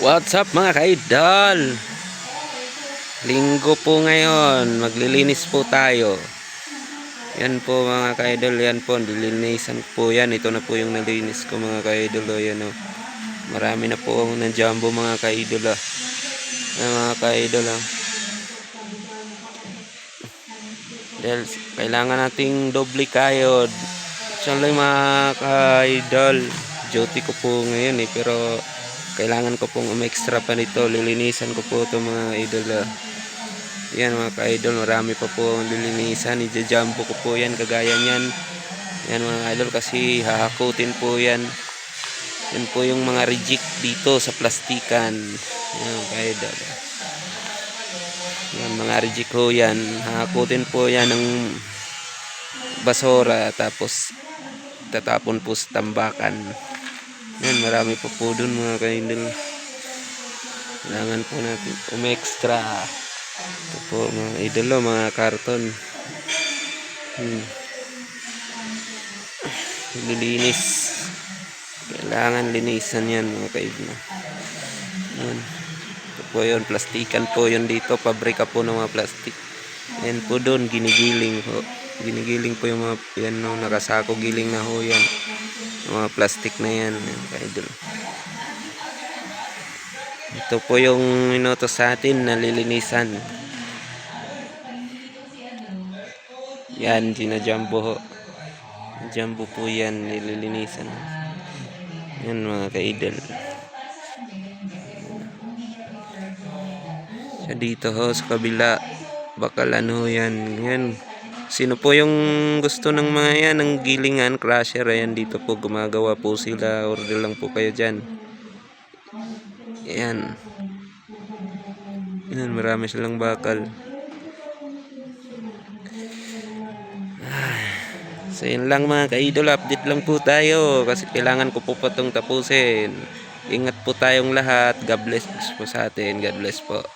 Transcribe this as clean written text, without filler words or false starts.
What's up mga ka-idol? Linggo po ngayon, maglilinis po tayo. Yan po mga ka-idol, yan po, nilinisan po yan. Ito na po yung nalinis ko mga ka-idol. Yan o. Marami na po ng jumbo mga ka-idol. Mga ka-idol. Dahil kailangan nating doble kayod. Siyempre mga ka-idol, duty ko po ngayon pero kailangan ko pong extra pa nito. Lilinisan ko po ito mga idol. Yan mga ka-idol, marami pa po ang lilinisan. I-jumbo ko po yan kagaya nyan. Yan mga idol, kasi hahakutin po yan. Yan po yung mga reject dito sa plastikan. Yan mga ka-idol. Yan mga reject ko yan. Hahakutin po yan ng basura, tapos tatapon po sa tambakan. Yan, marami pa po dun mga ka-idol. Kailangan po natin extra. Ito po mga idol, mga karton. Lilinis. Kailangan linisan yan mga ka-idol. Yan. Ito po yun, plastikan po yun dito. Pabrika po ng mga plastik. Yan po doon, ginigiling po. Ginigiling po yung mga yan, no, nakasako giling na ho yan. Yung mga plastik na yan mga ka-idol. Ito po yung inutos sa atin na lilinisan. Yan, ginajumbo ho. Jumbo po yan, nililinisan. Yan mga ka-idol. Sa dito ho, sa kabila. Bakal ano yan. Yan. Sino po yung gusto ng mga yan, ng gilingan, crusher, ayan dito po gumagawa po sila. Order lang po kayo dyan. Yan. Yan, marami silang bakal. So yun lang mga ka-idol, update lang po tayo kasi kailangan ko po pa itong tapusin. Ingat po tayong lahat. God bless po sa atin. God bless po.